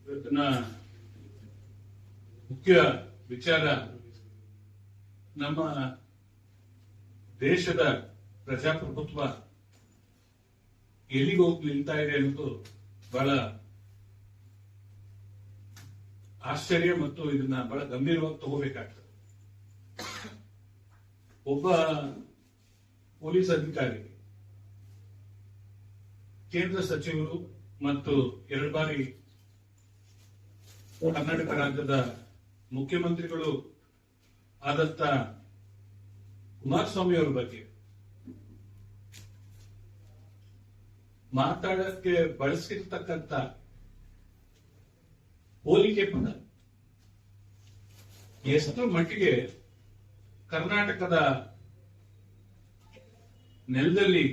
ಇವತ್ತಿನ ಮುಖ್ಯ ವಿಚಾರ ನಮ್ಮ ದೇಶದ ಪ್ರಜಾಪ್ರಭುತ್ವ ಎಲ್ಲಿಗೆ ಹೋಗಿ ನಿಲ್ತಾ ಇದೆ ಅನ್ನೋದು ಬಹಳ ಆಶ್ಚರ್ಯ ಮತ್ತು ಇದನ್ನ ಬಹಳ ಗಂಭೀರವಾಗಿ ತಗೋಬೇಕಾಗ್ತದೆ. ಒಬ್ಬ ಪೊಲೀಸ್ ಅಧಿಕಾರಿ ಕೇಂದ್ರ ಸಚಿವರು ಮತ್ತು 2 ಬಾರಿ ಕರ್ನಾಟಕ ರಾಜ್ಯದ ಮುಖ್ಯಮಂತ್ರಿಗಳು ಆದಂತ ಕುಮಾರಸ್ವಾಮಿ ಅವರ ಬಗ್ಗೆ ಮಾತಾಡಕ್ಕೆ ಬಳಸಿರ್ತಕ್ಕಂಥ ಹೋಲಿಕೆ ಪದ ಎಷ್ಟು ಮಟ್ಟಿಗೆ ಕರ್ನಾಟಕದ ನೆಲದಲ್ಲಿ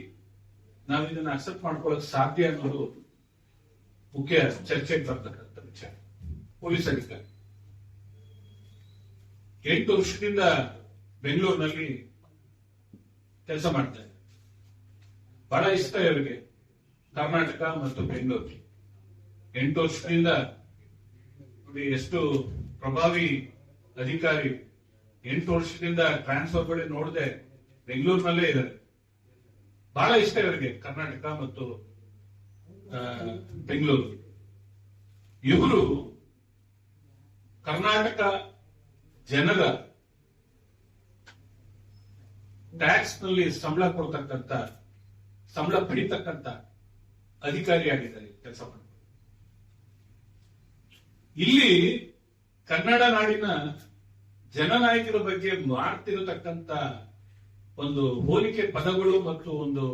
ನಾವು ಇದನ್ನು ಅಕ್ಸೆಪ್ಟ್ ಮಾಡ್ಕೊಳ್ಳೋಕೆ ಸಾಧ್ಯ ಅನ್ನೋದು ಮುಖ್ಯ ಚರ್ಚೆಗೆ ಬರ್ತಕ್ಕಂಥ ವಿಚಾರ. ಪೊಲೀಸ್ ಅಧಿಕಾರಿ 8 ವರ್ಷದಿಂದ ಬೆಂಗಳೂರಿನಲ್ಲಿ ಕೆಲಸ ಮಾಡ್ತಾರೆ. ಬಹಳ ಇಷ್ಟ ಇವರಿಗೆ ಕರ್ನಾಟಕ ಮತ್ತು ಬೆಂಗಳೂರು. 8 ವರ್ಷದಿಂದ ಎಷ್ಟು ಪ್ರಭಾವಿ ಅಧಿಕಾರಿ. 8 ವರ್ಷದಿಂದ ಟ್ರಾನ್ಸ್ಫರ್ಗಳೇ ನೋಡದೆ ಬೆಂಗಳೂರಿನಲ್ಲೇ ಇದ್ದಾರೆ. ಬಹಳ ಇಷ್ಟ ಇವರಿಗೆ ಕರ್ನಾಟಕ ಮತ್ತು ಬೆಂಗಳೂರು. ಇವರು ಕರ್ನಾಟಕ ಜನರ ಟ್ಯಾಕ್ಸ್ ನಲ್ಲಿ ಸಂಬಳ ಕೊಡ್ತಕ್ಕಂಥ, ಸಂಬಳ ಪಡಿತಕ್ಕಂಥ ಅಧಿಕಾರಿಯಾಗಿದ್ದಾರೆ ಕೆಲಸ ಮಾಡಿ. ಇಲ್ಲಿ ಕನ್ನಡ ನಾಡಿನ ಜನನಾಯಕರ ಬಗ್ಗೆ ಮಾಡ್ತಿರತಕ್ಕಂಥ ಒಂದು ಹೋಲಿಕೆ ಪದಗಳು ಮತ್ತು ಒಂದು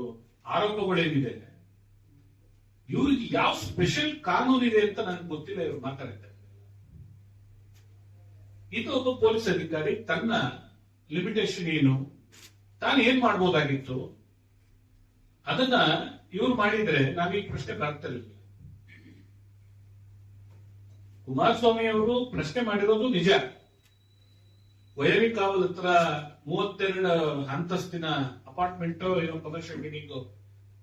ಆರೋಪಗಳೇನಿದೆ, ಇವ್ರಿಗೆ ಯಾವ ಸ್ಪೆಷಲ್ ಕಾನೂನಿದೆ ಅಂತ ನನಗೆ ಗೊತ್ತಿಲ್ಲ. ಇವರು ಮಾತಾಡ್ತಾರೆ. ಇದು ಒಬ್ಬ ಪೊಲೀಸ್ ಅಧಿಕಾರಿ ತನ್ನ ಲಿಮಿಟೇಷನ್ ಏನು, ತಾನು ಏನ್ ಮಾಡ್ಬೋದಾಗಿತ್ತು, ಅದನ್ನ ಇವ್ರು ಮಾಡಿದ್ರೆ ನಾವೀಗ ಪ್ರಶ್ನೆ ಬರ್ತಿರ್ಲಿಲ್ಲ. ಕುಮಾರಸ್ವಾಮಿ ಅವರು ಪ್ರಶ್ನೆ ಮಾಡಿರೋದು ನಿಜ. ವೈರಿಕಾವಲ್ ಹತ್ರ 32 ಅಂತಸ್ತಿನ ಅಪಾರ್ಟ್ಮೆಂಟ್ ಏನೋ ಕಮರ್ಷಿಯಲ್ ಬಿಲ್ಡಿಂಗ್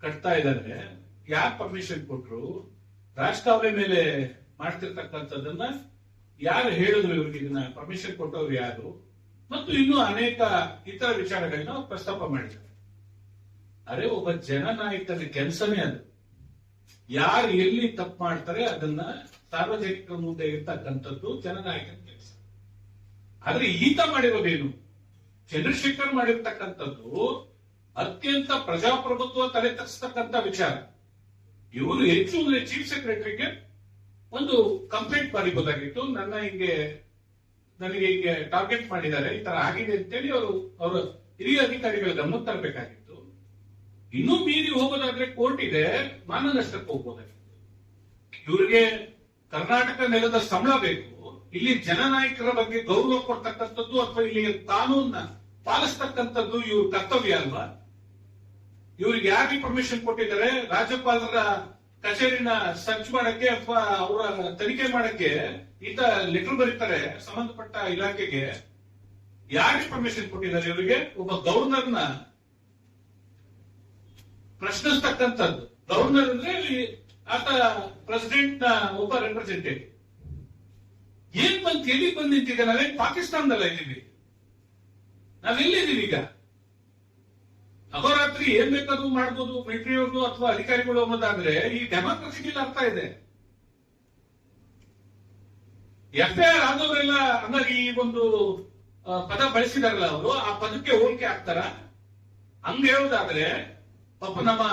ಕಟ್ತಾ ಇದ್ದಾರೆ. ಯಾರು ಪರ್ಮಿಷನ್ ಕೊಟ್ರು, ರಾಜಕಾವಲೆ ಮೇಲೆ ಮಾಡ್ತಿರ್ತಕ್ಕಂಥದ್ದನ್ನ ಯಾರು ಹೇಳಿದ್ರು, ಇವ್ರಿಗೆ ಇದನ್ನ ಪರ್ಮಿಷನ್ ಕೊಟ್ಟವ್ರು ಯಾರು, ಮತ್ತು ಇನ್ನೂ ಅನೇಕ ಇತರ ವಿಚಾರಗಳನ್ನ ಪ್ರಸ್ತಾಪ ಮಾಡಿದ್ದಾರೆ. ಅರೆ, ಒಬ್ಬ ಜನನಾಯಕನ ಕೆಲಸನೇ ಅದು. ಯಾರು ಎಲ್ಲಿ ತಪ್ಪು ಮಾಡ್ತಾರೆ ಅದನ್ನ ಸಾರ್ವಜನಿಕರ ಮುಂದೆ ಇರ್ತಕ್ಕಂಥದ್ದು ಜನನಾಯಕನ ಕೆಲಸ. ಆದ್ರೆ ಈತ ಮಾಡಿರೋದೇನು, ಚಂದ್ರಶೇಖರ್ ಮಾಡಿರ್ತಕ್ಕಂಥದ್ದು ಅತ್ಯಂತ ಪ್ರಜಾಪ್ರಭುತ್ವ ತಲೆ ತಗ್ಸ್ತಕ್ಕಂಥ ವಿಚಾರ. ಇವರು ಹೆಚ್ಚು ಅಂದ್ರೆ ಚೀಫ್ ಸೆಕ್ರೆಟರಿಗೆ ಒಂದು ಕಂಪ್ಲೇಂಟ್ ಬರೀಬಹುದಾಗಿತ್ತು. ನನಗೆ ಹಿಂಗೆ ಟಾರ್ಗೆಟ್ ಮಾಡಿದ್ದಾರೆ, ಈ ತರ ಆಗಿದೆ ಅಂತೇಳಿ ಅವರು ಹಿರಿಯ ಅಧಿಕಾರಿಗಳ ಗಮನ ತರಬೇಕಾಗಿತ್ತು. ಇನ್ನೂ ಮೀರಿ ಹೋಗೋದಾದ್ರೆ ಕೋರ್ಟ್ ಇದೆ, ಮಾನನಷ್ಟಕ್ಕೆ ಹೋಗ್ಬೋದಾಗಿತ್ತು. ಇವ್ರಿಗೆ ಕರ್ನಾಟಕ ನೆಲದ ಸಂಬಳ ಬೇಕು, ಇಲ್ಲಿ ಜನನಾಯಕರ ಬಗ್ಗೆ ಗೌರವ ಕೊಡ್ತಕ್ಕಂಥದ್ದು ಅಥವಾ ಇಲ್ಲಿ ಕಾನೂನ್ನ ಪಾಲಿಸ್ತಕ್ಕಂಥದ್ದು ಇವ್ರ ಕರ್ತವ್ಯ ಅಲ್ವಾ? ಇವ್ರಿಗೆ ಯಾರಿಗೆ ಪರ್ಮಿಷನ್ ಕೊಟ್ಟಿದ್ದಾರೆ? ರಾಜ್ಯಪಾಲರ ಕಚೇರಿನ ಸರ್ಚ್ ಮಾಡಕ್ಕೆ ಅಥವಾ ಅವರ ತನಿಖೆ ಮಾಡಕ್ಕೆ ಈತ ಲೆಟರ್ ಬರೀತಾರೆ ಸಂಬಂಧಪಟ್ಟ ಇಲಾಖೆಗೆ. ಯಾರಿಗೆ ಪರ್ಮಿಷನ್ ಕೊಟ್ಟಿದ್ದಾರೆ ಇವರಿಗೆ? ಒಬ್ಬ ಗವರ್ನರ್ನ ಪ್ರಶ್ನಿಸ್ತಕ್ಕಂಥದ್ದು. ಗವರ್ನರ್ ಅಂದ್ರೆ ಆತ ಪ್ರೆಸಿಡೆಂಟ್ ನ ಒಬ್ಬ ರೆಪ್ರೆಸೆಂಟೇಟಿವ್. ಎಲ್ಲಿ ಬಂದು ನಿಂತಿದೆ? ನಾವೇನ್ ಪಾಕಿಸ್ತಾನದಲ್ಲ ಇದ್ದೀವಿ? ನಾವೆಲ್ಲಿದ್ದೀವಿ ಈಗ? ಅಹೋರಾತ್ರಿ ಏನ್ ಬೇಕಾದ್ರೂ ಮಾಡ್ಬೋದು ಮಿಲಿಟರಿಯವರು ಅಥವಾ ಅಧಿಕಾರಿಗಳು ಅನ್ನೋದಾದ್ರೆ ಈ ಡೆಮಾಕ್ರಸಿಗೆ ಅರ್ಥ ಇದೆ. FIR ಆದವರೆಲ್ಲ ಅಂದ್ರೆ ಈ ಒಂದು ಪದ ಬಳಸಿದಾರಲ್ಲ ಅವರು, ಆ ಪದಕ್ಕೆ ಹೋಲಿಕೆ ಆಗ್ತಾರ? ಹಂಗ ಹೇಳೋದಾದ್ರೆ ಪಾಪ ನಮ್ಮ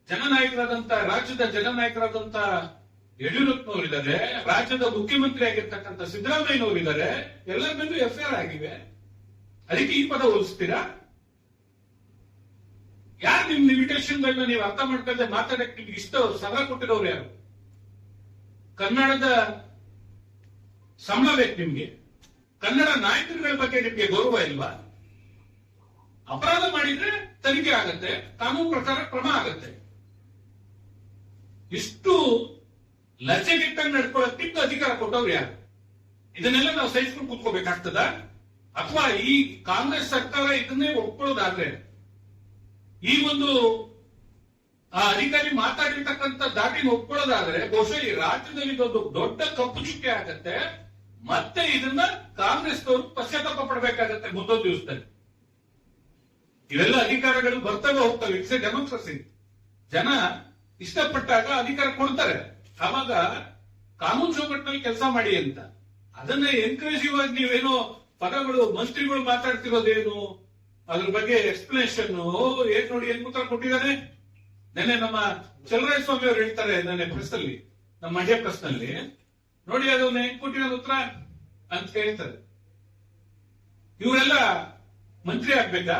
ಜನನಾಯಕರಾದಂತ, ರಾಜ್ಯದ ಜನನಾಯಕರಾದಂತ ಯಡಿಯೂರಪ್ಪನವರಿದ್ದಾರೆ, ರಾಜ್ಯದ ಮುಖ್ಯಮಂತ್ರಿ ಆಗಿರ್ತಕ್ಕಂಥ ಸಿದ್ದರಾಮಯ್ಯನವರಿದ್ದಾರೆ, ಎಲ್ಲರ ಮೇಲೂ FIR ಆಗಿವೆ. ಅದಕ್ಕೆ ಈ ಪದ ಹೋಲಿಸ್ತೀರಾ? ಯಾರು ನಿಮ್ ಲಿಮಿಟೇಷನ್ಗಳನ್ನ ನೀವು ಅರ್ಥ ಮಾಡ್ಕೊಂಡ್ರೆ ಮಾತಾಡಕ್ಕೆ ನಿಮ್ಗೆ ಇಷ್ಟ ಸಲಹೆ ಕೊಟ್ಟಿರೋರು ಯಾರು? ಕನ್ನಡದ ಸಂಬಳ ಬೇಕು ನಿಮ್ಗೆ? ಕನ್ನಡ ನಾಯಕರುಗಳ ಬಗ್ಗೆ ನಿಮ್ಗೆ ಗೌರವ ಇಲ್ವಾ? ಅಪರಾಧ ಮಾಡಿದ್ರೆ ತನಿಖೆ ಆಗತ್ತೆ, ಕಾನೂನು ಪ್ರಕಾರ ಕ್ರಮ ಆಗತ್ತೆ. ಇಷ್ಟು ಲಜ್ಜೆಗೆಟ್ಟಂಗೆ ನಡ್ಕೊಳ್ಳೋಕೆ ಅಧಿಕಾರ ಕೊಟ್ಟವ್ರು ಯಾರು? ಇದನ್ನೆಲ್ಲ ನಾವು ಸಹಿಸ್ಕೊಂಡು ಕೂತ್ಕೋಬೇಕಾಗ್ತದ? ಅಥವಾ ಈ ಕಾಂಗ್ರೆಸ್ ಸರ್ಕಾರ ಇದನ್ನೇ ಒಪ್ಕೊಳ್ಳೋದಾದ್ರೆ ಈ ಒಂದು ಆ ಅಧಿಕಾರಿ ಮಾತಾಡಿರ್ತಕ್ಕಂಥ ದಾಟಿನ ಒಪ್ಕೊಳ್ಳೋದಾದ್ರೆ ಬಹುಶಃ ಈ ರಾಜ್ಯದಲ್ಲಿ ಇದೊಂದು ದೊಡ್ಡ ಕಪ್ಪು ಚುಕ್ಕೆ ಆಗತ್ತೆ. ಮತ್ತೆ ಇದನ್ನ ಕಾಂಗ್ರೆಸ್ನವರು ಪಶ್ಚಾತ್ತಾಪ ಪಡಬೇಕಾಗತ್ತೆ ಮುಂದೊಂದು ದಿವಸದಲ್ಲಿ. ಇವೆಲ್ಲ ಅಧಿಕಾರಗಳು ಬರ್ತವೆ ಹೋಗ್ತವೆ. It's A democracy. ಜನ ಇಷ್ಟಪಟ್ಟಾಗ ಅಧಿಕಾರ ಕೊಡ್ತಾರೆ. ಆವಾಗ ಕಾನೂನು ಚೌಕಟ್ಟಿನಲ್ಲಿ ಕೆಲಸ ಮಾಡಿ ಅಂತ. ಅದನ್ನ ಎನ್ಕರೇಜಿವ್ ಆಗಿ ನೀವೇನೋ ಪದಗಳು ಮಂತ್ರಿಗಳು ಮಾತಾಡ್ತಿರೋದೇನು, ಅದ್ರ ಬಗ್ಗೆ ಎಕ್ಸ್ಪ್ಲನೇಷನ್ ಏನ್ ನೋಡಿ ಏನ್ ಉತ್ತರ ಕೊಟ್ಟಿದ್ದಾರೆ. ನೆನ್ನೆ ನಮ್ಮ ಚಲರಾಯಸ್ವಾಮಿ ಅವರು ಹೇಳ್ತಾರೆ ನೆನ್ನೆ ಪ್ರೆಸ್ ಅಲ್ಲಿ, ನಮ್ಮ ಮಂಡ್ಯ ಪ್ರೆಸ್ ನಲ್ಲಿ ನೋಡಿ ಅದನ್ನ ಹೆಂಗ್ ಕೊಟ್ಟಿರೋದು ಉತ್ತರ ಅಂತ ಹೇಳ್ತಾರೆ. ಇವರೆಲ್ಲ ಮಂತ್ರಿ ಆಗ್ಬೇಕಾ?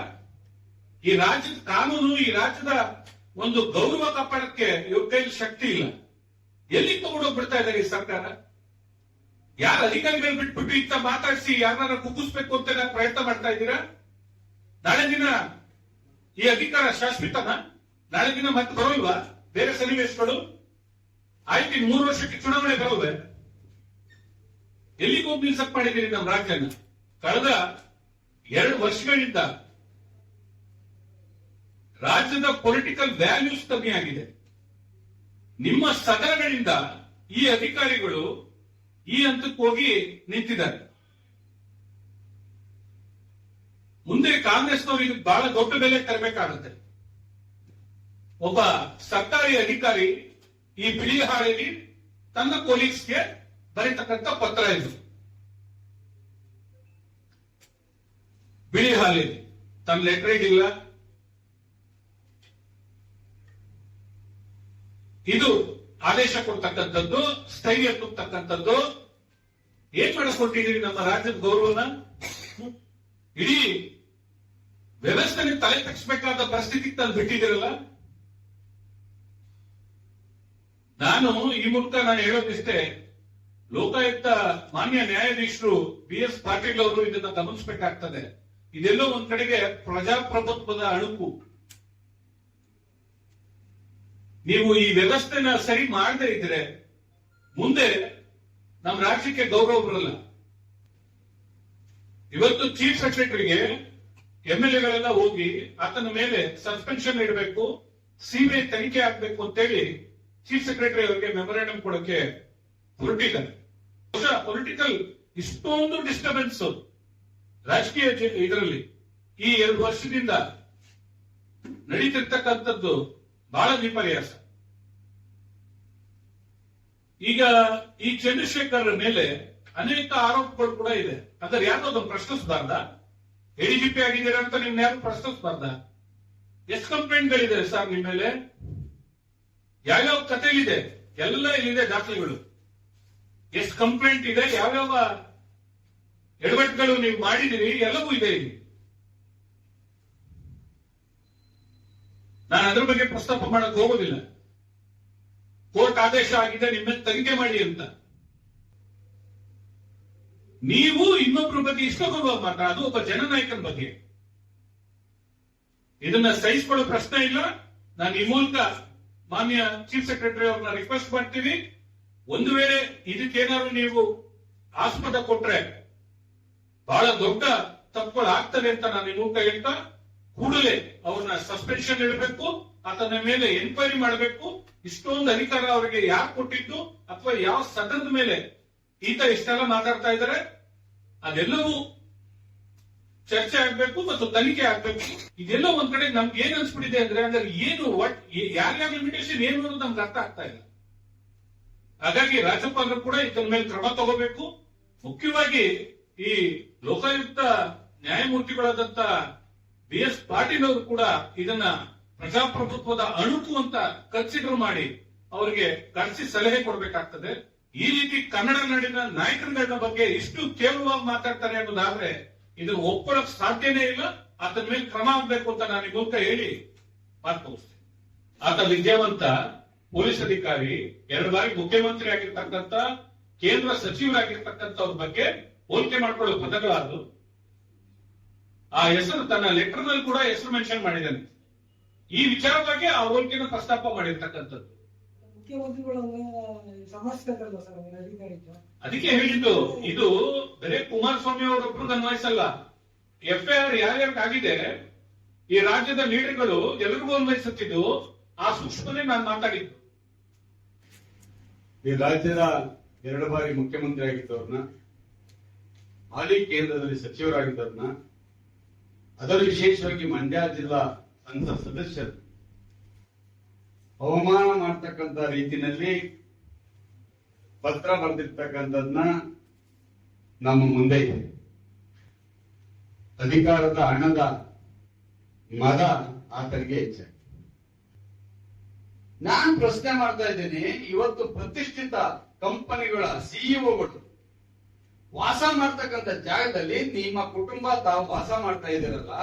ಈ ರಾಜ್ಯದ ಕಾನೂನು, ಈ ರಾಜ್ಯದ ಒಂದು ಗೌರವ ಕಾಪಾಡಕ್ಕೆ ಇವ್ರ ಕೈಲಿ ಶಕ್ತಿ ಇಲ್ಲ. ಎಲ್ಲಿ ತಗೊಂಡೋಗ್ಬಿಡ್ತಾ ಇದ್ದಾರೆ ಈ ಸರ್ಕಾರ? ಯಾರ ಅಧಿಕಾರಿಗಳು ಬಿಟ್ಬಿಟ್ಟು ಇಂತ ಮಾತಾಡಿಸಿ ಯಾರನ್ನ ಕುಗ್ಗಿಸ್ಬೇಕು ಅಂತ ಪ್ರಯತ್ನ ಮಾಡ್ತಾ ಇದ್ದೀರಾ? ನಾಳೆ ದಿನ ಈ ಅಧಿಕಾರ ಶಾಶ್ವತನ? ನಾಳೆ ದಿನ ಮತ್ತೆ ಬರೋಲ್ವಾ ಬೇರೆ ಸನ್ನಿವೇಶಗಳು? ಆಯ್ತು, ಇನ್ನು 3 ವರ್ಷಕ್ಕೆ ಚುನಾವಣೆ ಬರೋದೆ. ಎಲ್ಲಿಗೆ ಹೋಗಿ ನಿಲ್ಸಕ್ ಮಾಡಿದ್ದೀರಿ ನಮ್ಮ ರಾಜ್ಯನ? ಕಳೆದ 2 ವರ್ಷಗಳಿಂದ ರಾಜ್ಯದ ಪೊಲಿಟಿಕಲ್ ವ್ಯಾಲ್ಯೂಸ್ ಕಮ್ಮಿ ಆಗಿದೆ. ನಿಮ್ಮ ಸದನಗಳಿಂದ ಈ ಅಧಿಕಾರಿಗಳು ಈ ಹಂತಕ್ಕೆ ಹೋಗಿ ನಿಂತಿದ್ದಾರೆ. ಮುಂದೆ ಕಾಂಗ್ರೆಸ್ನವರು ಇದಕ್ಕೆ ಬಹಳ ದೊಡ್ಡ ಬೆಲೆ ತರಬೇಕಾಗುತ್ತೆ. ಒಬ್ಬ ಸರ್ಕಾರಿ ಅಧಿಕಾರಿ ಈ ಬಿಳಿ ಹಾಳೆಯಲ್ಲಿ ತನ್ನ ಕೊಲೀಗ್ಸ್ಗೆ ಬರೀತಕ್ಕಂಥ ಪತ್ರ ಇದು. ಬಿಳಿ ಹಾಳೆಯಲ್ಲಿ ತನ್ನ ಲೆಟರ್ ಇಲ್ಲ. ಇದು ಆದೇಶ ಕೊಡ್ತಕ್ಕಂಥದ್ದು, ಸ್ಥೈರ್ಯ ತುಂಬತಕ್ಕಂಥದ್ದು. ಏನ್ ಮಾಡಿಸ್ಕೊಟ್ಟಿದ್ದೀರಿ ನಮ್ಮ ರಾಜ್ಯದ ಗೌರವನ? ಇಡೀ ವ್ಯವಸ್ಥೆಗೆ ತಲೆ ತಗ್ಸ್ಬೇಕಾದ ಪರಿಸ್ಥಿತಿ ತಂದು ಬಿಟ್ಟಿದ್ದೀರಲ್ಲ. ನಾನು ಈ ಮೂಲಕ ಹೇಳೋದಿಷ್ಟೇ, ಲೋಕಾಯುಕ್ತ ಮಾನ್ಯ ನ್ಯಾಯಾಧೀಶರು BS ಪಾಟೀಲ್ ಅವರು ಇದನ್ನ ಗಮನಿಸಬೇಕಾಗ್ತದೆ. ಇದೆಲ್ಲೋ ಒಂದ್ ಕಡೆಗೆ ಪ್ರಜಾಪ್ರಭುತ್ವದ ಅಣುಕು. ನೀವು ಈ ವ್ಯವಸ್ಥೆನ ಸರಿ ಮಾಡದೇ ಇದ್ರೆ ಮುಂದೆ ನಮ್ಮ ರಾಜ್ಯಕ್ಕೆ ಗೌರವ ಬರಲ್ಲ. ಇವತ್ತು ಚೀಫ್ ಸೆಕ್ರೆಟರಿಗೆ MLA ಹೋಗಿ ಆತನ ಮೇಲೆ ಸಸ್ಪೆನ್ಷನ್ ಇಡಬೇಕು, CBI ತನಿಖೆ ಆಗ್ಬೇಕು ಅಂತೇಳಿ ಚೀಫ್ ಸೆಕ್ರೆಟರಿ ಅವರಿಗೆ ಮೆಮೊರಾಂಡಮ್ ಕೊಡಕ್ಕೆ ಹೊರಟಿದ್ದಾರೆ. ಪೊಲಿಟಿಕಲ್ ಇಷ್ಟೊಂದು ಡಿಸ್ಟರ್ಬೆನ್ಸ್ ರಾಜಕೀಯ ಇದರಲ್ಲಿ ಈ 2 ವರ್ಷದಿಂದ ನಡೀತಿರ್ತಕ್ಕಂಥದ್ದು ಬಹಳ ವಿಪರ್ಯಾಸ. ಈಗ ಈ ಚಂದ್ರಶೇಖರ್ ಮೇಲೆ ಅನೇಕ ಆರೋಪಗಳು ಕೂಡ ಇದೆ. ಅದರ ಯಾರು ಅದನ್ನು ಪ್ರಶ್ನಿಸಬಾರ್ದ? ADGP ಆಗಿದ್ದೀರಾ ಅಂತ ನಿಮ್ನ ಯಾರು ಪ್ರಶ್ನಿಸಬಾರ್ದ? ಎಷ್ಟು ಕಂಪ್ಲೇಂಟ್ಗಳಿದೆ ಸರ್ ನಿಮ್ಮ ಮೇಲೆ? ಯಾವ್ಯಾವ ಕಥೆಗಳಿದೆ? ಎಲ್ಲ ಇಲ್ಲಿದೆ ದಾಖಲೆಗಳು. ಎಷ್ಟು ಕಂಪ್ಲೇಂಟ್ ಇದೆ, ಯಾವ್ಯಾವ ಎಡವಟ್ಟುಗಳು ನೀವು ಮಾಡಿದಿರಿ, ಎಲ್ಲವೂ ಇದೆ ಇಲ್ಲಿ. ನಾನು ಅದ್ರ ಬಗ್ಗೆ ಪ್ರಸ್ತಾಪ ಮಾಡಕ್ ಹೋಗೋದಿಲ್ಲ. ಕೋರ್ಟ್ ಆದೇಶ ಆಗಿದೆ ನಿಮ್ಮ ತನಿಖೆ ಮಾಡಿ ಅಂತ. ನೀವು ಇನ್ನೊಬ್ಬರ ಬಗ್ಗೆ ಇಷ್ಟಪಡುವಾಗ ಮಾತ್ರ, ಅದು ಒಬ್ಬ ಜನನಾಯಕನ ಬಗ್ಗೆ. ಇದನ್ನ ಸಹಿಸಿಕೊಳ್ಳೋ ಪ್ರಶ್ನೆ ಇಲ್ಲ. ನಾನು ಈ ಮೂಲಕ ಮಾನ್ಯ ಚೀಫ್ ಸೆಕ್ರೆಟರಿ ಅವ್ರನ್ನ ರಿಕ್ವೆಸ್ಟ್ ಮಾಡ್ತೀವಿ, ಒಂದು ವೇಳೆ ಇದಕ್ಕೇನಾದ್ರು ನೀವು ಆಸ್ಪದ ಕೊಟ್ರೆ ಬಹಳ ದೊಡ್ಡ ತಪ್ಪುಗಳು ಆಗ್ತದೆ ಅಂತ ನಾನು ಈ ಮೂಲಕ ಹೇಳ್ತಾ, ಕೂಡಲೇ ಅವ್ರನ್ನ ಸಸ್ಪೆನ್ಷನ್ ಇಡಬೇಕು, ಆತನ ಮೇಲೆ ಎನ್ಕ್ವೈರಿ ಮಾಡಬೇಕು. ಇಷ್ಟೊಂದು ಅಧಿಕಾರ ಅವರಿಗೆ ಯಾರು ಕೊಟ್ಟಿದ್ದು ಅಥವಾ ಯಾವ ಸದನದ ಮೇಲೆ ಈತ ಇಷ್ಟೆಲ್ಲ ಮಾತಾಡ್ತಾ ಇದ್ದಾರೆ, ಅದೆಲ್ಲವೂ ಚರ್ಚೆ ಆಗ್ಬೇಕು ಮತ್ತು ತನಿಖೆ ಆಗ್ಬೇಕು. ಇದೆಲ್ಲ ಒಂದ್ ಕಡೆ ನಮ್ಗೆ ಏನ್ ಅನ್ಸ್ಬಿಟ್ಟಿದೆ ಅಂದ್ರೆ ಏನು ಯಾರ್ಯಾರ ಲಿಮಿಟೇಷನ್ ಏನು ಅನ್ನೋದು ನಮ್ಗೆ ಅರ್ಥ ಆಗ್ತಾ ಇಲ್ಲ. ಹಾಗಾಗಿ ರಾಜ್ಯಪಾಲರು ಕೂಡ ಇದರ ಮೇಲೆ ಕ್ರಮ ತಗೋಬೇಕು. ಮುಖ್ಯವಾಗಿ ಈ ಲೋಕಾಯುಕ್ತ ನ್ಯಾಯಮೂರ್ತಿಗಳಾದಂತ BS ಪಾಟೀಲ್ ಅವರು ಕೂಡ ಇದನ್ನ ಪ್ರಜಾಪ್ರಭುತ್ವದ ಅಣುಕು ಅಂತ ಕನ್ಸಿಡರ್ ಮಾಡಿ ಅವರಿಗೆ ಕರೆಸಿ ಸಲಹೆ ಕೊಡಬೇಕಾಗ್ತದೆ. ಈ ರೀತಿ ಕನ್ನಡ ನಾಡಿನ ನಾಯಕರುಗಳ ಬಗ್ಗೆ ಇಷ್ಟು ಕೇವಲವಾಗಿ ಮಾತಾಡ್ತಾರೆ ಅನ್ನೋದಾದ್ರೆ ಇದನ್ನು ಒಪ್ಪಳಕ್ ಸಾಧ್ಯನೇ ಇಲ್ಲ. ಆತನ ಮೇಲೆ ಕ್ರಮ ಆಗ್ಬೇಕು ಅಂತ ನಾನು ಈ ಮೂಲಕ ಹೇಳಿ ಮಾತು ಮುಗಿಸ್ತೇನೆ. ಆತ ವಿದ್ಯಾವಂತ ಪೊಲೀಸ್ ಅಧಿಕಾರಿ, 2 ಬಾರಿ ಮುಖ್ಯಮಂತ್ರಿ ಆಗಿರ್ತಕ್ಕಂಥ, ಕೇಂದ್ರ ಸಚಿವರಾಗಿರ್ತಕ್ಕಂಥವ್ರ ಬಗ್ಗೆ ಹೋಲಿಕೆ ಮಾಡ್ಕೊಳ್ಳೋ ಪದಗಳಾದ್ರು. ಆ ಹೆಸರು ತನ್ನ ಲೆಟರ್ ನಲ್ಲಿ ಕೂಡ ಹೆಸರು ಮೆನ್ಷನ್ ಮಾಡಿದ್ದಾನೆ. ಈ ವಿಚಾರವಾಗಿ ಆ ಹೋಲಿಕೆನ ಪ್ರಸ್ತಾಪ ಮಾಡಿರ್ತಕ್ಕಂಥದ್ದು. ಅದಕ್ಕೆ ಹೇಳಿದ್ದು, ಇದು ಬರೇ ಕುಮಾರಸ್ವಾಮಿ ಅವರೊಬ್ಬರಿಗೆ ಅನ್ವಯಿಸಲ್ಲ. FIR ಯಾರ್ಯಾರಿಗೆ ಆಗಿದೆ ಈ ರಾಜ್ಯದ ಲೀಡರ್ಗಳು ಎಲ್ಲರಿಗೂ ಅನ್ವಯಿಸುತ್ತಿದ್ದು. ಆ ಸೂಕ್ಷ್ಮನೇ ನಾನು ಮಾತಾಡಿದ್ದು. ಈ ರಾಜ್ಯದ 2 ಬಾರಿ ಮುಖ್ಯಮಂತ್ರಿ ಆಗಿದ್ದವ್ರನ್ನ, ಹಾಲಿ ಕೇಂದ್ರದಲ್ಲಿ ಸಚಿವರಾಗಿದ್ದವ್ರನ್ನ, ಅದರಲ್ಲೂ ವಿಶೇಷವಾಗಿ ಮಂಡ್ಯ ಜಿಲ್ಲಾ ಸಂಸತ್ ಸದಸ್ಯರು ಅವಮಾನ ಮಾಡ್ತಕ್ಕಂಥ ರೀತಿಯಲ್ಲಿ ಪತ್ರ ಬರೆದಿರ್ತಕ್ಕಂಥದ್ನ ನಮ್ಮ ಮುಂದೆ ಇದೆ. ಅಧಿಕಾರದ ಹಣದ ಮದ ಆತನಿಗೆ ಹೆಚ್ಚಾಗಿದೆ. ನಾನು ಪ್ರಶ್ನೆ ಮಾಡ್ತಾ ಇದ್ದೀನಿ, ಇವತ್ತು ಪ್ರತಿಷ್ಠಿತ ಕಂಪನಿಗಳ ಸಿಇಒಗಳು ವಾಸ ಮಾಡ್ತಕ್ಕಂಥ ಜಾಗದಲ್ಲಿ ನಿಮ್ಮ ಕುಟುಂಬ ತಾವು ವಾಸ ಮಾಡ್ತಾ ಇದ್ದೀರಲ್ಲ,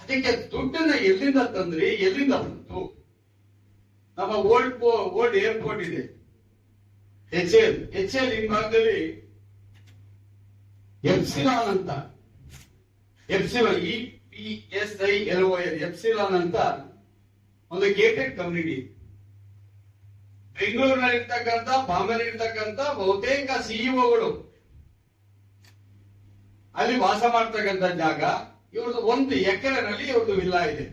ಅದಕ್ಕೆ ದುಡ್ಡನ್ನ ಎಲ್ಲಿಂದ ತಂದ್ರಿ, ಎಲ್ಲಿಂದ ಬಂತು? ನಮ್ಮ ಓಲ್ಡ್ ಏರ್ಪೋರ್ಟ್ ಇದೆ, ಎಚ್ ಎಲ್ ಭಾಗದಲ್ಲಿ ಎಪ್ಸಿಲಾನ್ ಅಂತ, ಎಪ್ಸಿಲಾನ್ ಎಪ್ಸಿಲಾನ್ ಅಂತ ಒಂದು ಗೇಟೆಡ್ ಕಮ್ಯುನಿಟಿ. ಬೆಂಗಳೂರಿನಲ್ಲಿ ಇರ್ತಕ್ಕಂಥ, ಬಾಂಬೆನಲ್ಲಿ ಇರ್ತಕ್ಕಂಥ ಬಹುತೇಕ ಸಿಇಒಗಳು ಅಲ್ಲಿ ವಾಸ ಮಾಡ್ತಕ್ಕಂಥ ಜಾಗ. ಇವ್ರದ್ದು 1 ಎಕರೆನಲ್ಲಿ ಇವ್ರದ್ದು ವಿಲ್ಲಾ ಇದೆ.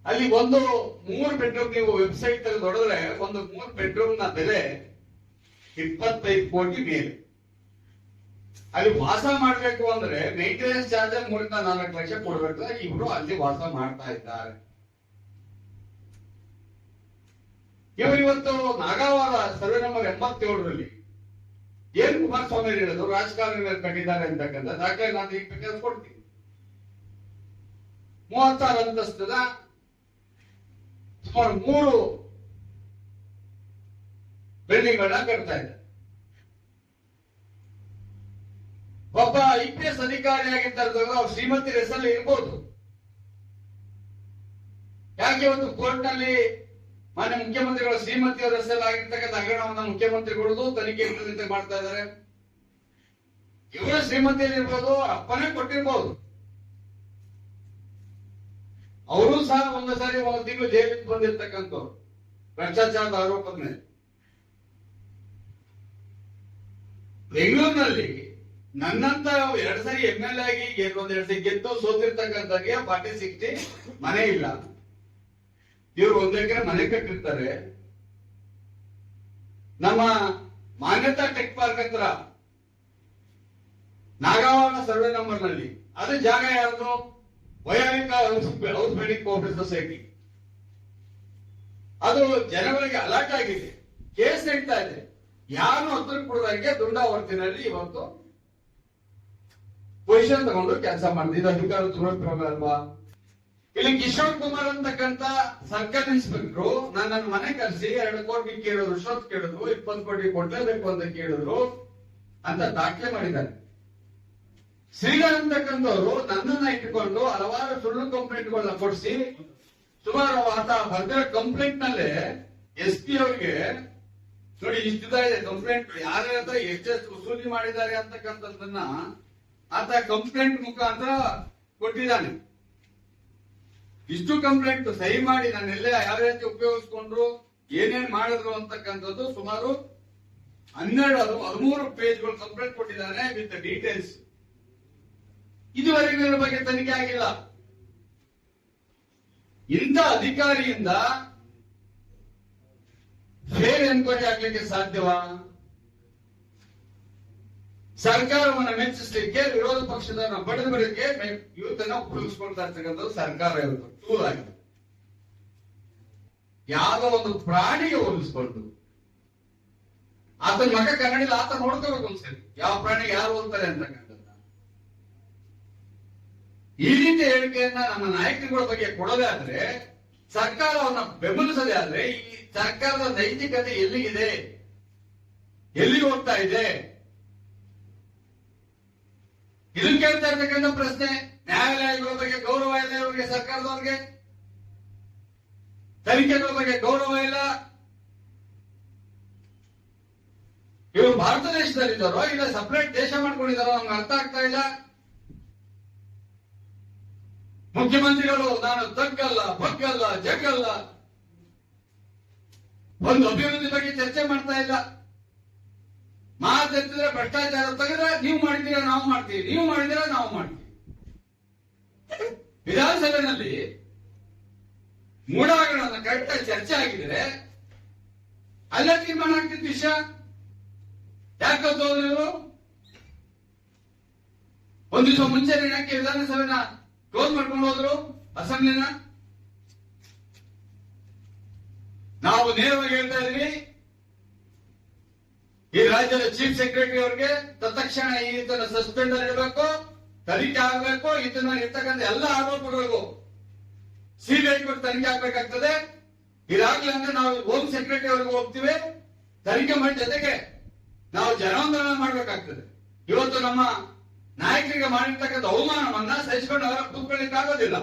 ಅಲ್ಲಿ 3 ಬೆಡ್ರೂಮ್ ನೀವು ವೆಬ್ಸೈಟ್ ತೆಗೆದು ನೋಡಿದ್ರೆ, ಒಂದು 3 ಬೆಡ್ರೂಮ್ ನ ಬೆಲೆ 25 ಕೋಟಿ ಮೇಲೆ. ಅಲ್ಲಿ ವಾಸ ಮಾಡ್ಬೇಕು ಅಂದ್ರೆ ಮೇಂಟೆನೆನ್ಸ್ ಚಾರ್ಜ್ 3 ರಿಂದ 4 ಲಕ್ಷ ಕೊಡ್ಬೇಕು. ಇವರು ಅಲ್ಲಿ ವಾಸ ಮಾಡ್ತಾ ಇದ್ದಾರೆ. ಇವರು ಇವತ್ತು ನಾಗಾವಾರ ಸರ್ವೆ ನಂಬರ್ 87ರಲ್ಲಿ ಏನ್ ಕುಮಾರಸ್ವಾಮಿ ಹೇಳಿದ್ರು, ರಾಜಕಾರಣಿಗಳು ಕಟ್ಟಿದ್ದಾರೆ ಅಂತಕ್ಕಂಥ ದಾಖಲೆ ನಾನು ಈಗ ಬೇಕಾದ್ರೆ ಕೊಡ್ತೀನಿ. 36 ಅಂತಸ್ತದ ಸುಮಾರು 3 ಬಿಲ್ಡಿಂಗ್ ಗಳನ್ನ ಕಟ್ತಾ ಇದ್ದಾರೆ. ಒಬ್ಬ IPS ಅಧಿಕಾರಿಯಾಗಿದ್ದಾಗ ಅವ್ರ ಶ್ರೀಮತಿ ಹೆಸರಲ್ಲಿ ಇರ್ಬೋದು. ಯಾಕೆ ಇವತ್ತು ಕೋರ್ಟ್ ನಲ್ಲಿ ಮಾನ್ಯ ಮುಖ್ಯಮಂತ್ರಿಗಳ ಶ್ರೀಮತಿಯವರ ಹೆಸರಲ್ಲಿ ಆಗಿರ್ತಕ್ಕಂಥ ಹಗರಣವನ್ನ ಮುಖ್ಯಮಂತ್ರಿಗಳು ತನಿಖೆ ಮಾಡ್ತಾ ಇದ್ದಾರೆ? ಇವರ ಶ್ರೀಮತಿಯಲ್ಲಿ ಇರ್ಬೋದು, ಅಪ್ಪನೇ ಕೊಟ್ಟಿರ್ಬೋದು. ಅವರು ಸಹ ಒಂದು ತಿಂಗಳು ಜೈಲಿಗೆ ಬಂದಿರ್ತಕ್ಕಂಥವ್ರು ಭ್ರಷ್ಟಾಚಾರದ ಆರೋಪದ ಮೇಲೆ. ಬೆಂಗಳೂರಿನಲ್ಲಿ ನನ್ನಂತ 2 ಸಾರಿ MLA ಆಗಿ 2 ಸಾರಿ ಗೆದ್ದು ಸೋತಿರ್ತಕ್ಕಂಥವ್ರಿಗೆ 40-60 ಮನೆ ಇಲ್ಲ. ಇವರು 1 ಎಕರೆ ಮನೆ ಕಟ್ಟಿರ್ತಾರೆ. ನಮ್ಮ ಮಾನ್ಯತಾ ಟೆಕ್ ಪಾರ್ಕ್ ಹತ್ರ ನಾಗಾವಾಡ ಸರ್ವೆ ನಂಬರ್ ನಲ್ಲಿ ಅದು ಜಾಗ ಯಾರ್ದು? ವೈಯಾಲಿಕ ಹೌಸ್ ಬಿಲ್ಡಿಂಗ್ ಕೋಆಪರೇಟಿವ್ ಸೊಸೈಟಿ. ಅದು ಜನಗಳಿಗೆ ಅಲರ್ಟ್ ಆಗಿದೆ, ಕೇಸ್ ನಡೀತಾ ಇದೆ. ಯಾರು ಹತ್ರ ಕೊಡದಂಗೆ ದುಂಡಾವರ್ತಿನಲ್ಲಿ ಇವತ್ತು ಪೊಸಿಷನ್ ತಗೊಂಡು ಕೆಲಸ ಮಾಡಿದೆ. ಇದು ಅಧಿಕಾರ ದುರುಪಯೋಗ ಅಲ್ವಾ? ಇಲ್ಲಿ ಕಿಶೋರ್ ಕುಮಾರ್ ಅಂತಕ್ಕಂಥ ಸರ್ಕಲ್ ಇನ್ಸ್ಪೆಕ್ಟರ್ ನನ್ನ ಮನೆ ಕರೆಸಿ 2 ಕೋಟಿ ಕೇಳಿದ್ರು, ರಿಶ್ವತ್ ಕೇಳಿದ್ರು, 20 ಕೋಟಿ ಕೊಡ್ಲೇಬೇಕು ಅಂತ ಕೇಳಿದ್ರು ಅಂತ ದಾಖಲೆ ಮಾಡಿದ್ದಾರೆ. ಶ್ರೀಧರ್ ಅಂತಕ್ಕಂಥವ್ರು ನನ್ನನ್ನ ಇಟ್ಟುಕೊಂಡು ಹಲವಾರು ಸುಳ್ಳು ಕಂಪ್ಲೇಂಟ್ಗಳನ್ನ ಕೊಡಿಸಿ, ಸುಮಾರು ಆತ ಬರ್ದಿರೋ ಕಂಪ್ಲೇಂಟ್ ನಲ್ಲೇ SP ಅವರಿಗೆ ನೋಡಿ ಇಷ್ಟಿದೆ ಕಂಪ್ಲೇಂಟ್, ಯಾರ ಹತ್ರ ಎಷ್ಟೆಷ್ಟು ವಸೂಲಿ ಮಾಡಿದ್ದಾರೆ ಅಂತಕ್ಕಂಥದ್ದನ್ನ ಆತ ಕಂಪ್ಲೇಂಟ್ ಮುಖಾಂತರ ಕೊಟ್ಟಿದ್ದಾನೆ. ಇಷ್ಟು ಕಂಪ್ಲೇಂಟ್ ಸಹಿ ಮಾಡಿ ನಾನೆಲ್ಲ ಯಾವ ರೀತಿ ಉಪಯೋಗಿಸ್ಕೊಂಡ್ರು, ಏನೇನ್ ಮಾಡಿದ್ರು ಅಂತಕ್ಕಂಥದ್ದು ಸುಮಾರು 12-13 ಪೇಜ್ಗಳು ಕಂಪ್ಲೇಂಟ್ ಕೊಟ್ಟಿದ್ದಾನೆ ವಿತ್ ಡೀಟೇಲ್ಸ್. ಇದುವರೆಗೂ ಇದರ ಬಗ್ಗೆ ತನಿಖೆ ಆಗಿಲ್ಲ. ಇಂಥ ಅಧಿಕಾರಿಯಿಂದ ಫೇರ್ ಎನ್ಕ್ವೈರಿ ಆಗ್ಲಿಕ್ಕೆ ಸಾಧ್ಯವಾ? ಸರ್ಕಾರವನ್ನು ಮೆಚ್ಚಿಸಲಿಕ್ಕೆ ವಿರೋಧ ಪಕ್ಷದನ್ನ ಬಡಿದು ಬಡಿಕೆ ಇವತ್ತನ್ನ ಉಪಯೋಗಿಸ್ಕೊಳ್ತಾ ಇರ್ತಕ್ಕಂಥದ್ದು ಸರ್ಕಾರ ಇವತ್ತು ಟೂಲ್ ಆಗಿದೆ. ಯಾವುದೋ ಒಂದು ಪ್ರಾಣಿಗೆ ಹೋಲಿಸ್ಕೊಂಡು ಆತನ ಮಗ ಕನ್ನಡಿಯಲ್ಲಿ ಆತ ನೋಡ್ಕೋಬೇಕು ಒಂದ್ಸರಿ ಯಾವ ಪ್ರಾಣಿಗೆ ಯಾರು ಹೋಗ್ತಾರೆ ಅಂತಕ್ಕಂಥದ್ದು. ಈ ರೀತಿ ಹೇಳಿಕೆಯನ್ನ ನಮ್ಮ ನಾಯಕರುಗಳ ಬಗ್ಗೆ ಕೊಡೋದೇ ಆದ್ರೆ, ಸರ್ಕಾರವನ್ನ ಬೆಂಬಲಿಸದೇ ಆದ್ರೆ ಈ ಸರ್ಕಾರದ ನೈತಿಕತೆ ಎಲ್ಲಿಗಿದೆ, ಎಲ್ಲಿಗೆ ಹೋಗ್ತಾ ಇದೆ? ಇದನ್ನು ಕೇಳ್ತಾ ಇರ್ತಕ್ಕಂಥ ಪ್ರಶ್ನೆ. ನ್ಯಾಯಾಲಯಗಳ ಬಗ್ಗೆ ಗೌರವ ಇಲ್ಲ ಇವರಿಗೆ, ಸರ್ಕಾರದವ್ರಿಗೆ ತನಿಖೆಗಳ ಬಗ್ಗೆ ಗೌರವ ಇಲ್ಲ. ಇವರು ಭಾರತ ದೇಶದಲ್ಲಿದ್ದಾರೋ ಇಲ್ಲ ಸಪರೇಟ್ ದೇಶ ಮಾಡ್ಕೊಂಡಿದ್ದಾರೋ ನಮ್ಗೆ ಅರ್ಥ ಆಗ್ತಾ ಇಲ್ಲ. ಮುಖ್ಯಮಂತ್ರಿಗಳು ನಾನು ತಗ್ಗಲ್ಲ, ಬಗ್ಗಲ್ಲ, ಜಗ್ಗಲ್ಲ, ಒಂದು ಅಭಿವೃದ್ಧಿ ಬಗ್ಗೆ ಚರ್ಚೆ ಮಾಡ್ತಾ ಇಲ್ಲ. ಮಾತೆತ್ತಿದ್ರೆ ಭ್ರಷ್ಟಾಚಾರ ತೆಗೆದ್ರೆ ನೀವು ಮಾಡಿದ್ದೀರಾ ನಾವು ಮಾಡ್ತೀವಿ, ನೀವು ಮಾಡಿದ್ದೀರಾ ನಾವು ಮಾಡ್ತೀವಿ. ವಿಧಾನಸಭೆಯಲ್ಲಿ ಮೂಡಾಗಳನ್ನ ಕರೆಕ್ಟಾಗಿ ಚರ್ಚೆ ಆಗಿದ್ರೆ ಅಲ್ಲೇ ತೀರ್ಮಾನ ಆಗ್ತಿತ್ತು ವಿಷಯ. ಯಾಕೆ ಹೋದ್ರು ಇವರು? ಒಂದು ದಿವಸ ಮುಂಚೆ ಯಾಕೆ ವಿಧಾನಸಭೆನ ಕ್ಲೋಸ್ ಮಾಡ್ಕೊಂಡು ಹೋದ್ರು ಅಸೆಂಬ್ಲಿನ? ನಾವು ನೇರವಾಗಿ ಹೇಳ್ತಾ ಇದೀವಿ, ಈ ರಾಜ್ಯದ ಚೀಫ್ ಸೆಕ್ರೆಟರಿ ಅವರಿಗೆ ತತ್ಕ್ಷಣ ಈತನ ಸಸ್ಪೆಂಡ್ ಅಲ್ಲಿ ಇಡಬೇಕು, ತನಿಖೆ ಆಗಬೇಕು. ಈತನ ಇರ್ತಕ್ಕಂಥ ಎಲ್ಲ ಆರೋಪಗಳಿಗೂ ಸಿಬಿಐ ಕೊಟ್ಟು ತನಿಖೆ ಆಗ್ಬೇಕಾಗ್ತದೆ. ಇದಾಗ್ಲಿ ಅಂದ್ರೆ ನಾವು ಹೋಮ್ ಸೆಕ್ರೆಟರಿ ಅವರಿಗೆ ಹೋಗ್ತೀವಿ, ತನಿಖೆ ಮಾಡಿ ಜೊತೆಗೆ ನಾವು ಜನಾಂದೋಲನ ಮಾಡ್ಬೇಕಾಗ್ತದೆ. ಇವತ್ತು ನಮ್ಮ ನಾಯಕರಿಗೆ ಮಾಡಿರ್ತಕ್ಕಂಥ ಅವಮಾನವನ್ನ ಸಹಿಸಿಕೊಂಡು ಅವರ ಕೂತ್ಕೊಳ್ಳಿಕ್ಕಾಗೋದಿಲ್ಲ.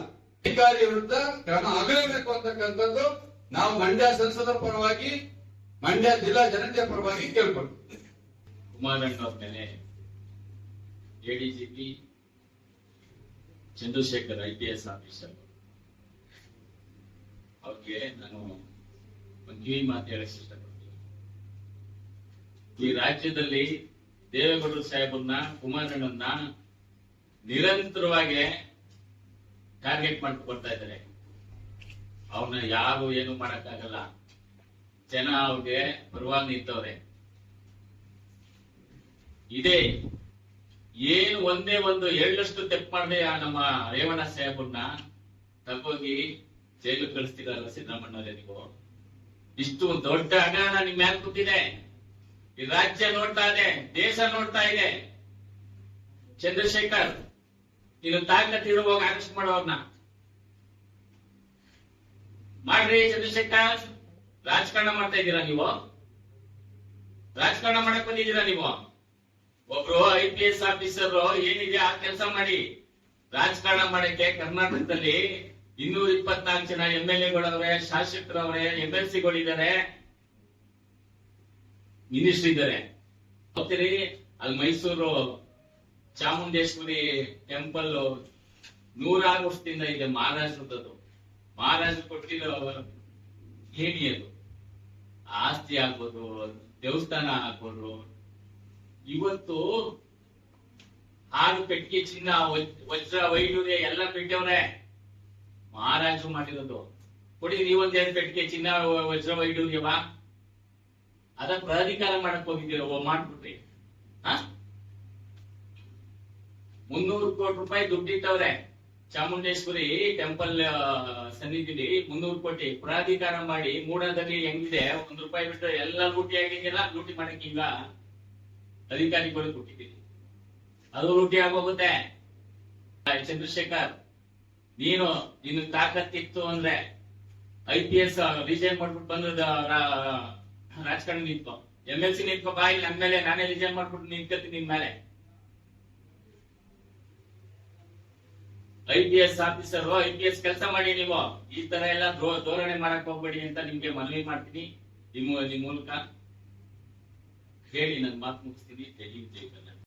ಅಧಿಕಾರಿ ವಿರುದ್ಧ ಕ್ರಮ ಆಗಲೇಬೇಕು ಅಂತಕ್ಕಂಥದ್ದು ನಾವು ಮಂಡ್ಯ ಸಂಸದರ ಪರವಾಗಿ, ಮಂಡ್ಯ ಜಿಲ್ಲಾ ಜನತೆಯ ಪರವಾಗಿ ಕೇಳ್ಕೊಳ್ತೀವಿ. ಕುಮಾರಣ್ಣವ್ರ ಮೇಲೆ ಎಡಿಜಿಪಿ ಚಂದ್ರಶೇಖರ್ IPS ಆಫೀಸರ್ ಅವ್ರಿಗೆ ನಾನು ಒಂದು ಕಿವಿ ಮಾತು ಹೇಳಕ್ ಇಷ್ಟಪಡ್ತೀನಿ. ಈ ರಾಜ್ಯದಲ್ಲಿ ದೇವೇಗೌಡರು ಸಾಹೇಬರನ್ನ, ಕುಮಾರಣ್ಣನ ನಿರಂತರವಾಗಿ ಟಾರ್ಗೆಟ್ ಮಾಡ್ಕೊಂಡು ಬರ್ತಾ ಇದ್ದಾರೆ. ಅವ್ರನ್ನ ಯಾರು ಏನು ಮಾಡಕ್ಕಾಗಲ್ಲ. ಜನ ಅವ್ರಿಗೆ ಪರವಾಗಿ ನಿಂತವ್ರೆ. ಇದೇ ಏನು ಒಂದೇ ಒಂದು ಎಳ್ಳಷ್ಟು ತೆಪ್ಪು ಮಾಡದೆ ನಮ್ಮ ರೇವಣ್ಣ ಸಾಹೇಬರನ್ನ ತಗೋಗಿ ಜೈಲು ಕಳಿಸ್ತಿದಾರಲ್ಲ ಸಿದ್ದರಾಮಣ್ಣವರೇ. ನೀವು ಇಷ್ಟು ದೊಡ್ಡ ಹಗರಣ ನಿಮ್ ಮ್ಯಾಲ್ ಕೂತಿದೆ. ಈ ರಾಜ್ಯ ನೋಡ್ತಾ ಇದೆ, ದೇಶ ನೋಡ್ತಾ ಇದೆ. ಚಂದ್ರಶೇಖರ್, ನೀನು ತಾಕತ್ತಿರುವಾಗ ಅರೆಸ್ಟ್ ಮಾಡೋರ್ನ ಮಾಡ್ರಿ. ಚಂದ್ರಶೇಖರ್, ರಾಜಕಾರಣ ಮಾಡ್ತಾ ಇದ್ದೀರಾ ನೀವು? ರಾಜಕಾರಣ ಮಾಡಕ್ ಬಂದಿದ್ದೀರಾ ನೀವು? ಒಬ್ರು IPS ಆಫೀಸರ್ ಏನಿದೆ ಆ ಕೆಲಸ ಮಾಡಿ. ರಾಜಕಾರಣ ಮಾಡಕ್ಕೆ ಕರ್ನಾಟಕದಲ್ಲಿ 224 ಜನ MLAಗಳವ್ರೆ, ಶಾಸಕರವ್ರೆ, MLCಗಳಿದ್ದಾರೆ, ಮಿನಿಸ್ಟರ್ ಇದ್ದಾರೆ. ಹೋಗ್ತೀರಿ ಅಲ್ಲಿ ಮೈಸೂರು ಚಾಮುಂಡೇಶ್ವರಿ ಟೆಂಪಲ್ 106 ವರ್ಷದಿಂದ ಇದೆ, ಮಹಾರಾಷ್ಟ್ರದ್ದು. ಮಹಾರಾಷ್ಟ್ರ ಕೊಟ್ಟಿರೋ ಹೇಳಿ ಅದು ಆಸ್ತಿ ಆಗ್ಬೋದು, ದೇವಸ್ಥಾನ ಆಗ್ಬೋದು. ಇವತ್ತು 6 ಪೆಟ್ಟಿಗೆ ಚಿನ್ನ, ವಜ್ರ, ವೈಡೂರ್ಯ ಎಲ್ಲ ಬಿಟ್ಟವ್ರೆ. ಮಹಾರಾಜರು ಮಾಡಿರೋದು. ಕೊಡಿ ನೀವೊಂದ್ 2 ಪೆಟ್ಟಿಗೆ ಚಿನ್ನ, ವಜ್ರ, ವೈಡೂರ್ಯವಾ? ಅದ ಪ್ರಾಧಿಕಾರ ಮಾಡಕ್ ಹೋಗಿದ್ದೀರ, ಮಾಡ್ಬಿಟ್ರಿ. 300 ಕೋಟಿ ರೂಪಾಯಿ ದುಡ್ಡಿಟ್ಟವ್ರೆ ಚಾಮುಂಡೇಶ್ವರಿ ಟೆಂಪಲ್ ಸನ್ನಿಧಿಲಿ. 300 ಕೋಟಿ ಪ್ರಾಧಿಕಾರ ಮಾಡಿ ಮೂಡದಲ್ಲಿ ಹೆಂಗಿದೆ, ₹1 ಬಿಟ್ಟರೆ ಎಲ್ಲ ಲೂಟಿ ಆಗಿದೆಯಲ್ಲ. ಲೂಟಿ ಮಾಡಕ್ ಈಗ ಅಧಿಕಾರಿಗಳು ಕೊಟ್ಟಿದ್ದೀರಿ, ಅದು ಲೂಟಿ ಆಗೋಗುತ್ತೆ. ಚಂದ್ರಶೇಖರ್, ನೀನು ತಾಕತ್ತಿತ್ತು ಅಂದ್ರೆ IPS ರಿಸೈನ್ ಮಾಡ್ಬಿಟ್ಟು ಬಂದ ರಾಜಕಾರಣ ನಿಂತ್ಕೊ, MLC ನಿಂತ್ಕೊ. ಬಾ ಇಲ್ಲಿ ನಮ್ಮೇಲೆ ನಾನೇ ರಿಸೈನ್ ಮಾಡ್ಬಿಟ್ಟು ನಿಂತ್ಕತ್ತೀನಿ ನಿನ್ ಮೇಲೆ. IPS ಆಫೀಸರ್, IPS ಕೆಲಸ ಮಾಡಿ. ನೀವು ಈ ತರ ಎಲ್ಲ ಧೋರಣೆ ಮಾಡಕ್ ಹೋಗ್ಬೇಡಿ ಅಂತ ನಿಮ್ಗೆ ಮನವಿ ಮಾಡ್ತೀನಿ. ನಿಮ್ ಮೂಲಕ ಹೇಳಿ ನನ್ನ ಮಾತು ಮುಗಿಸ್ತೀನಿ. ಜೈ ಹಿಂದ್, ಜೈ ಕರ್ನಾಟಕ.